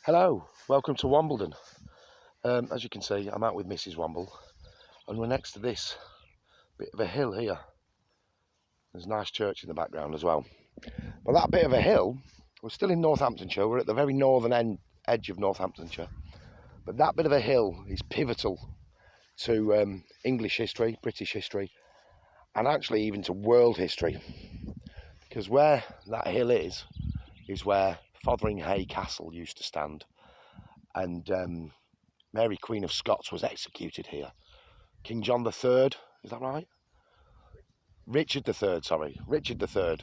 Hello, welcome to Womblin. As you can see, I'm out with Mrs. Womble, and we're next to this bit of a hill here. There's a nice church in the background as well. But that bit of a hill, we're still in Northamptonshire, we're at the very northern edge of Northamptonshire. But that bit of a hill is pivotal to English history, British history, and actually even to world history. Because where that hill is where Fotheringhay Castle used to stand, and Mary Queen of Scots was executed here. King John III, is that right? Richard III,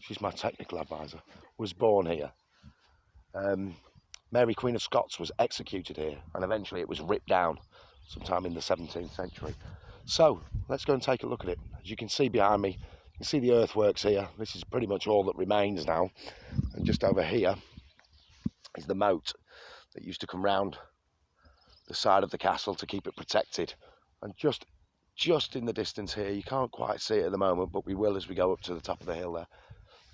she's my technical advisor, was born here. Mary Queen of Scots was executed here, and eventually it was ripped down sometime in the 17th century. So let's go and take a look at it. As you can see behind me, you can see the earthworks here. This is pretty much all that remains now. And just over here is the moat that used to come round the side of the castle to keep it protected. And just in the distance here, you can't quite see it at the moment, but we will as we go up to the top of the hill there,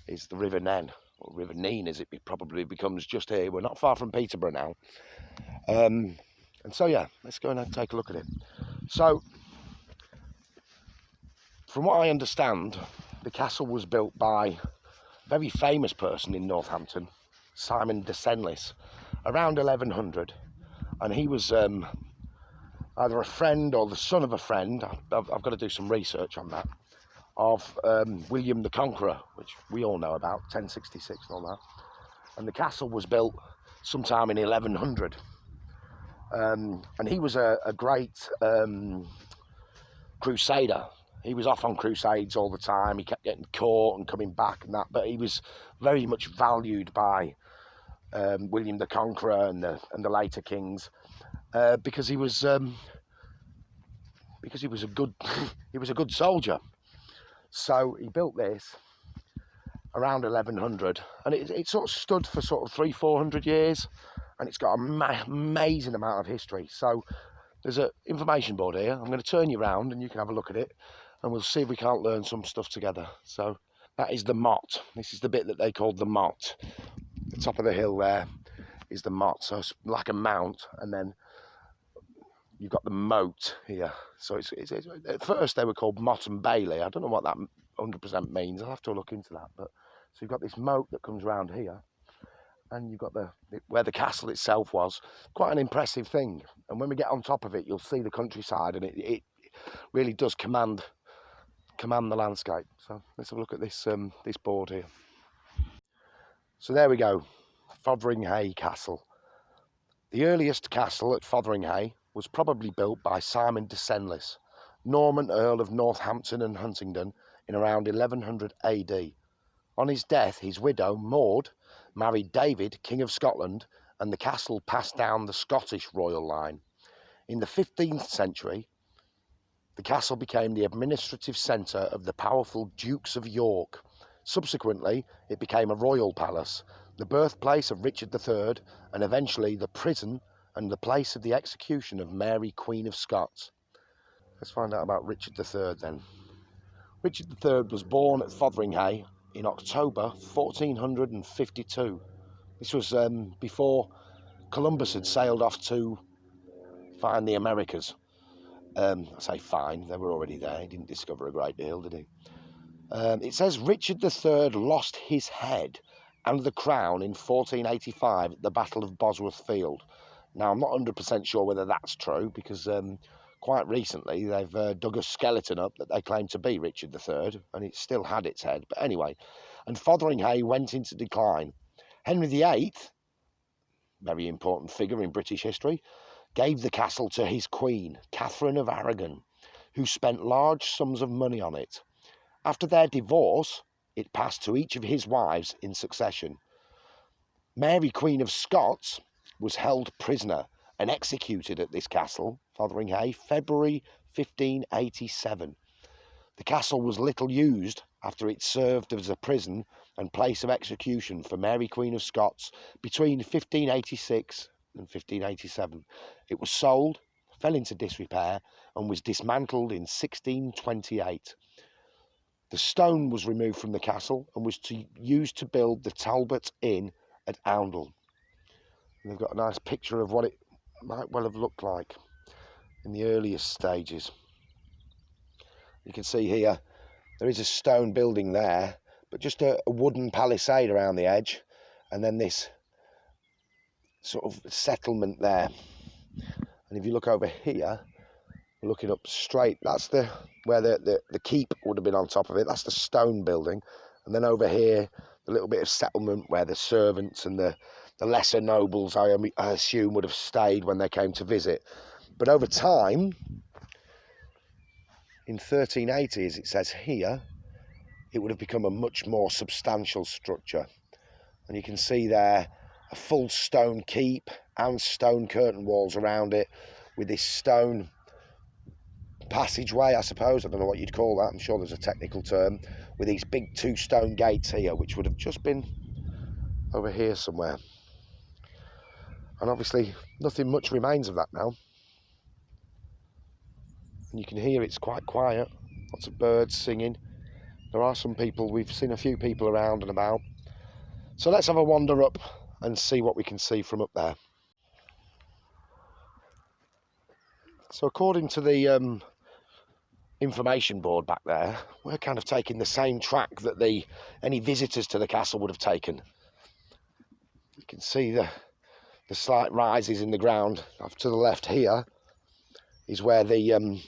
is the River Nen, or River Nene as it probably becomes just here. We're not far from Peterborough now. And so yeah, let's go and take a look at it. So, from what I understand, the castle was built by a very famous person in Northampton, Simon de Senlis, around 1100, and he was either a friend or the son of a friend, I've got to do some research on that, of William the Conqueror, which we all know about, 1066 and all that. And the castle was built sometime in 1100. And he was a great crusader. He was off on crusades all the time. He kept getting caught and coming back and that, but he was very much valued by William the Conqueror and the later kings because he was a good soldier. So he built this around 1100, and it sort of stood for sort of 300-400 years, and it's got an amazing amount of history. So there's an information board here. I'm going to turn you around and you can have a look at it, and we'll see if we can't learn some stuff together. So that is the motte. This is the bit that they called the motte. The top of the hill there is the motte, so it's like a mount, and then you've got the moat here. So it's at first they were called Mott and Bailey. I don't know what that 100% means. I'll have to look into that. But so you've got this moat that comes around here, and you've got where the castle itself was. Quite an impressive thing. And when we get on top of it, you'll see the countryside, and it really does command the landscape. So let's have a look at this this board here. So there we go, Fotheringhay Castle. The earliest castle at Fotheringhay was probably built by Simon de Senlis, Norman Earl of Northampton and Huntingdon, in around 1100 AD. On his death, his widow, Maud, married David, King of Scotland, and the castle passed down the Scottish royal line. In the 15th century, the castle became the administrative centre of the powerful Dukes of York. Subsequently, it became a royal palace, the birthplace of Richard III, and eventually the prison and the place of the execution of Mary Queen of Scots. Let's find out about Richard III then. Richard III was born at Fotheringhay in October 1452. This was before Columbus had sailed off to find the Americas. I say find, they were already there. He didn't discover a great deal, did he? It says Richard III lost his head and the crown in 1485 at the Battle of Bosworth Field. Now, I'm not 100% sure whether that's true, because quite recently they've dug a skeleton up that they claim to be Richard III, and it still had its head. But anyway, and Fotheringhay went into decline. Henry VIII, very important figure in British history, gave the castle to his queen, Catherine of Aragon, who spent large sums of money on it. After their divorce, it passed to each of his wives in succession. Mary Queen of Scots was held prisoner and executed at this castle, Fotheringhay, February 1587. The castle was little used after it served as a prison and place of execution for Mary Queen of Scots between 1586 and 1587. It was sold, fell into disrepair, and was dismantled in 1628. The stone was removed from the castle and was used to build the Talbot Inn at Oundle. And they've got a nice picture of what it might well have looked like in the earliest stages. You can see here there is a stone building there, but just a wooden palisade around the edge, and then this sort of settlement there. And if you look over here, looking up straight, that's where the keep would have been on top of it. That's the stone building. And then over here, the little bit of settlement where the servants and the lesser nobles, I assume, would have stayed when they came to visit. But over time, in 1380, as it says here, it would have become a much more substantial structure. And you can see there a full stone keep and stone curtain walls around it, with this stone passageway, I suppose. I don't know what you'd call that. I'm sure there's a technical term, with these big 2 stone gates here, which would have just been over here somewhere. And obviously nothing much remains of that now. And you can hear it's quite quiet. Lots of birds singing. There are some people, we've seen a few people around and about. So let's have a wander up and see what we can see from up there. So according to the information board back there, we're kind of taking the same track that any visitors to the castle would have taken. You can see the slight rises in the ground. Off to the left here is where the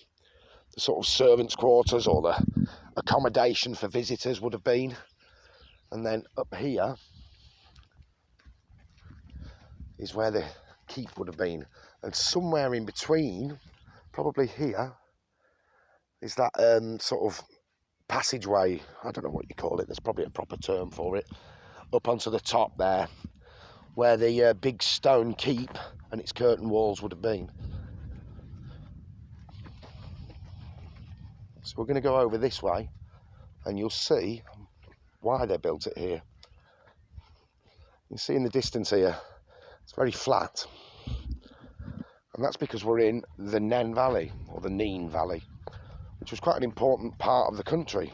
sort of servants' quarters or the accommodation for visitors would have been. And then up here is where the keep would have been. And somewhere in between, probably here, is that sort of passageway. I don't know what you call it. There's probably a proper term for it. Up onto the top there, where the big stone keep and its curtain walls would have been. So we're going to go over this way, and you'll see why they built it here. You can see in the distance here, it's very flat. And that's because we're in the Nen Valley, or the Nene Valley, which was quite an important part of the country.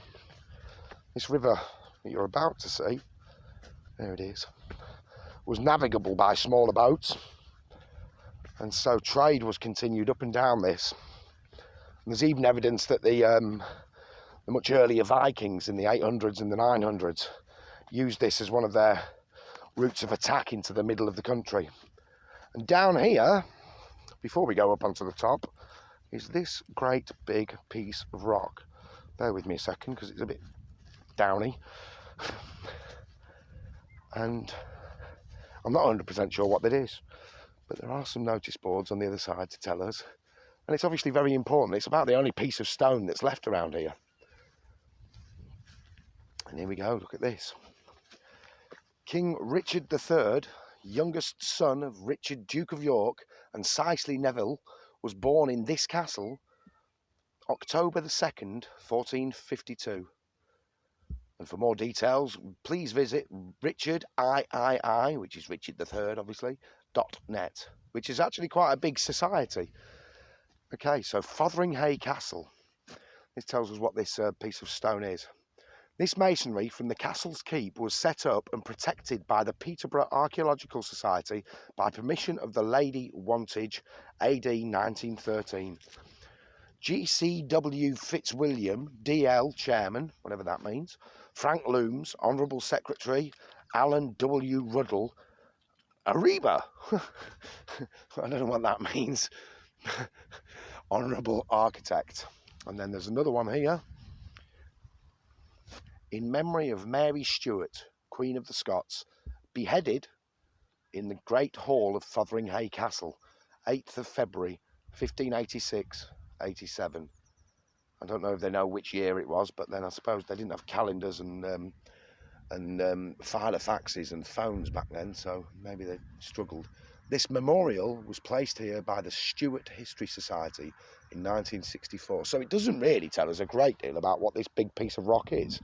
This river that you're about to see, there it is, was navigable by smaller boats. And so trade was continued up and down this. And there's even evidence that the much earlier Vikings in the 800s and the 900s used this as one of their routes of attack into the middle of the country. And down here, before we go up onto the top, is this great big piece of rock. Bear with me a second because it's a bit downy. And I'm not 100% sure what that is, but there are some notice boards on the other side to tell us. And it's obviously very important. It's about the only piece of stone that's left around here. And here we go, look at this. King Richard III, youngest son of Richard, Duke of York, and Cicely Neville, was born in this castle October the 2nd, 1452. And for more details, please visit Richard III, which is Richard III, obviously, .net, which is actually quite a big society. Okay, so Fotheringhay Castle. This tells us what this piece of stone is. This masonry from the castle's keep was set up and protected by the Peterborough Archaeological Society by permission of the Lady Wantage, AD 1913. G.C.W. Fitzwilliam, D.L. Chairman, whatever that means, Frank Looms, Honourable Secretary, Alan W. Ruddle, Ariba, I don't know what that means, Honourable Architect. And then there's another one here. In memory of Mary Stuart, Queen of the Scots, beheaded in the Great Hall of Fotheringhay Castle, 8th of February, 1586-87. I don't know if they know which year it was, but then I suppose they didn't have calendars and filofaxes and phones back then, so maybe they struggled. This memorial was placed here by the Stuart History Society in 1964, so it doesn't really tell us a great deal about what this big piece of rock is,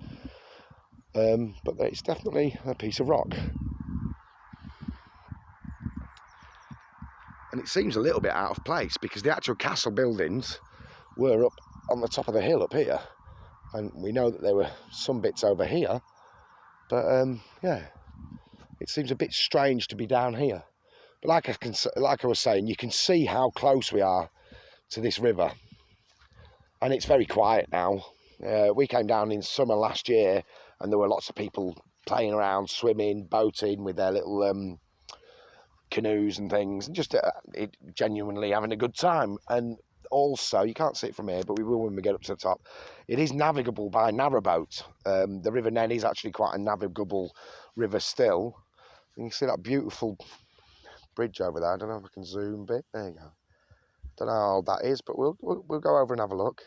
but it's definitely a piece of rock. And it seems a little bit out of place because the actual castle buildings were up on the top of the hill up here, and we know that there were some bits over here, but yeah, it seems a bit strange to be down here. But like I was saying, you can see how close we are to this river, and it's very quiet now. We came down in summer last year, and there were lots of people playing around, swimming, boating with their little canoes and things, and just genuinely having a good time. And also, you can't see it from here, but we will when we get up to the top. It is navigable by narrowboat. The River Nen is actually quite a navigable river still. And you can see that beautiful bridge over there. I don't know if I can zoom a bit. There you go. Don't know how old that is, but we'll go over and have a look.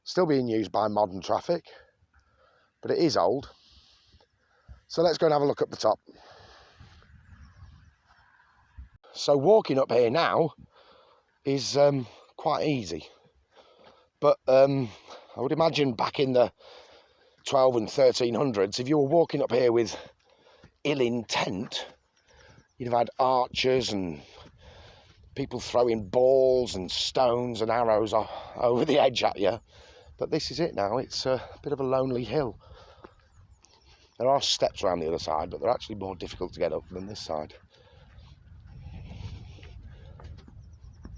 Still being used by modern traffic, but it is old. So let's go and have a look up the top. So walking up here now is quite easy, but I would imagine back in the 12 and 1300s, if you were walking up here with ill intent, you'd have had archers and people throwing balls and stones and arrows over the edge at you. But this is it now. It's a bit of a lonely hill. There are steps around the other side, but they're actually more difficult to get up than this side.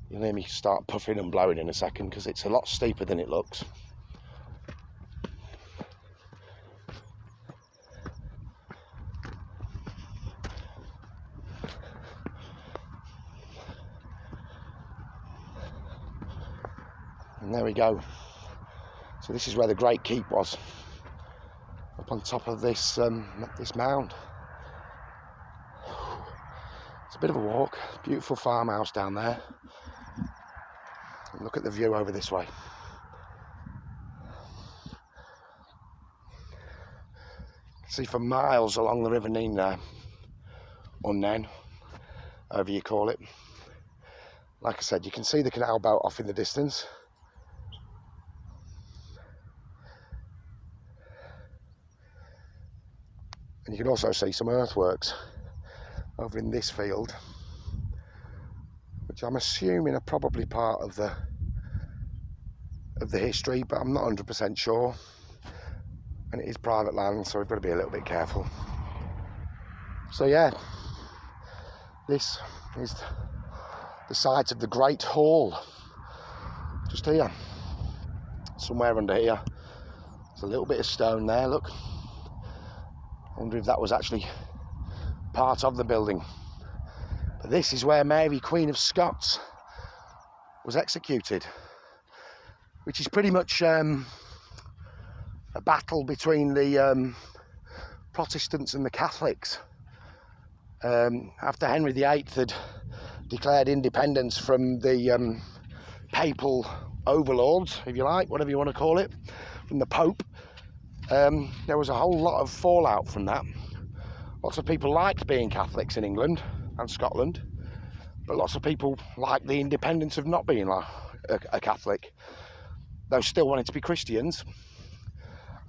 You'll hear me start puffing and blowing in a second because it's a lot steeper than it looks. And there we go. So this is where the Great Keep was, up on top of this this mound. It's a bit of a walk. Beautiful farmhouse down there. And look at the view over this way. See for miles along the River Nen there, or Nen, however you call it. Like I said, you can see the canal boat off in the distance. And you can also see some earthworks over in this field, which I'm assuming are probably part of the history, but I'm not 100% sure. And it is private land, so we've got to be a little bit careful. So yeah, this is the site of the Great Hall, just here, somewhere under here. There's a little bit of stone there, look. I wonder if that was actually part of the building. But this is where Mary Queen of Scots was executed, which is pretty much a battle between the Protestants and the Catholics. After Henry VIII had declared independence from the papal overlords, if you like, whatever you want to call it, from the Pope, there was a whole lot of fallout from that. Lots of people liked being Catholics in England and Scotland, but lots of people liked the independence of not being a Catholic. Those still wanted to be Christians.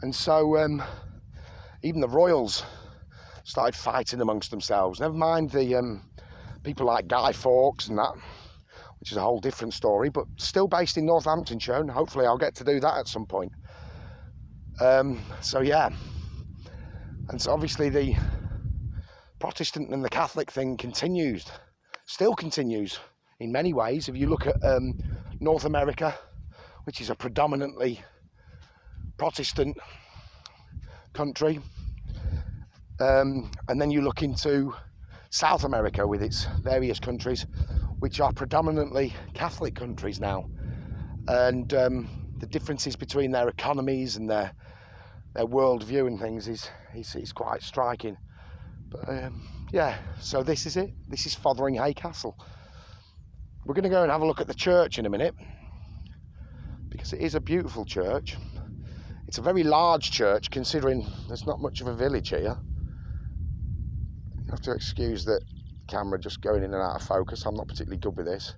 And so even the royals started fighting amongst themselves. Never mind the people like Guy Fawkes and that, which is a whole different story, but still based in Northamptonshire, and hopefully I'll get to do that at some point. So yeah, and so obviously the Protestant and the Catholic thing still continues in many ways. If you look at North America, which is a predominantly Protestant country, and then you look into South America with its various countries, which are predominantly Catholic countries now, and the differences between their economies and their worldview and things is quite striking. But yeah, so this is it. This is Fotheringhay Castle. We're going to go and have a look at the church in a minute, because it is a beautiful church. It's a very large church, considering there's not much of a village here. You have to excuse the camera just going in and out of focus. I'm not particularly good with this.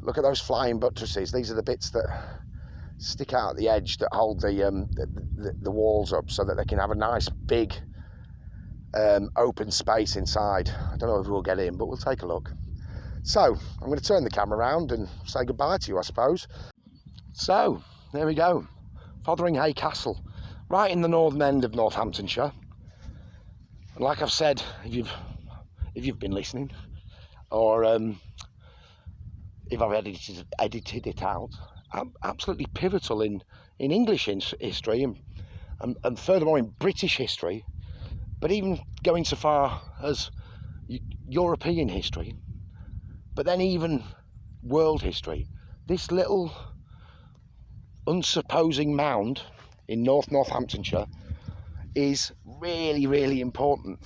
Look at those flying buttresses. These are the bits that stick out at the edge that hold the walls up, so that they can have a nice big open space inside. I don't know if we'll get in, but we'll take a look. So I'm going to turn the camera around and say goodbye to you, I suppose. So there we go, Fotheringhay Castle, right in the northern end of Northamptonshire. And like I've said, if you've been listening, or if I've edited it out, absolutely pivotal in English history and furthermore in British history, but even going so far as European history, but then even world history. This little unsupposing mound in Northamptonshire is really, really important.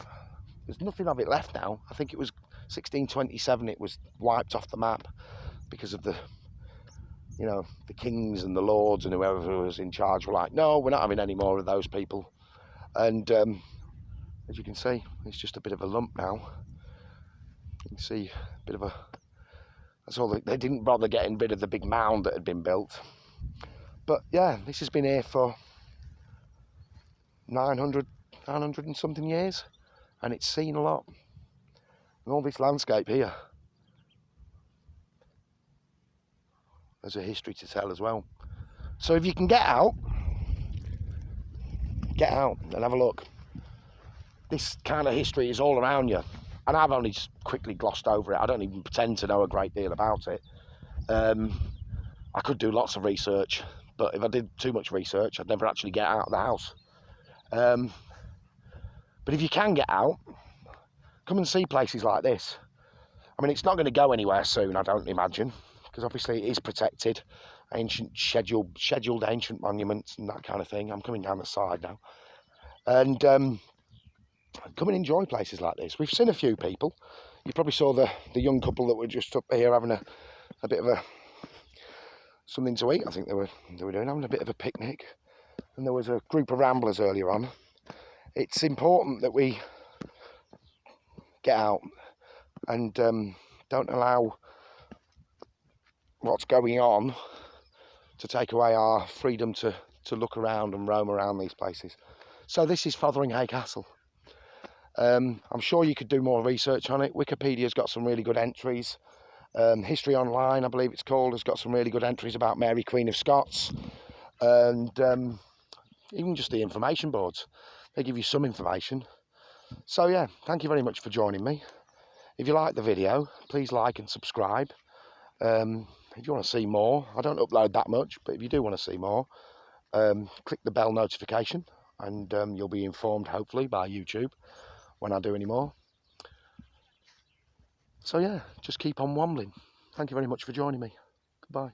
There's nothing of it left now. I think it was 1627 it was wiped off the map because of the, you know, the kings and the lords and whoever was in charge were like, no, we're not having any more of those people. And as you can see, it's just a bit of a lump now. You can see a bit of a, that's all. They didn't bother getting rid of the big mound that had been built. But yeah, this has been here for 900 and something years, and it's seen a lot. And all this landscape here, there's a history to tell as well. So if you can get out and have a look. This kind of history is all around you, and I've only just quickly glossed over it. I don't even pretend to know a great deal about it. I could do lots of research, but if I did too much research, I'd never actually get out of the house. But if you can get out, come and see places like this. I mean, it's not going to go anywhere soon, I don't imagine, because obviously it is protected, ancient scheduled ancient monuments and that kind of thing. I'm coming down the side now, and come and enjoy places like this. We've seen a few people. You probably saw the young couple that were just up here having a bit of something to eat. I think they were doing, having a bit of a picnic. And there was a group of ramblers earlier on. It's important that we get out and don't allow what's going on to take away our freedom to look around and roam around these places. So this is Fotheringhay Castle. I'm sure you could do more research on it. Wikipedia's got some really good entries. History Online, I believe it's called, has got some really good entries about Mary Queen of Scots. And even just the information boards, they give you some information. So yeah, thank you very much for joining me. If you like the video, please like and subscribe. If you want to see more, I don't upload that much, but if you do want to see more, click the bell notification and you'll be informed, hopefully, by YouTube when I do any more. So yeah, just keep on wombling. Thank you very much for joining me. Goodbye.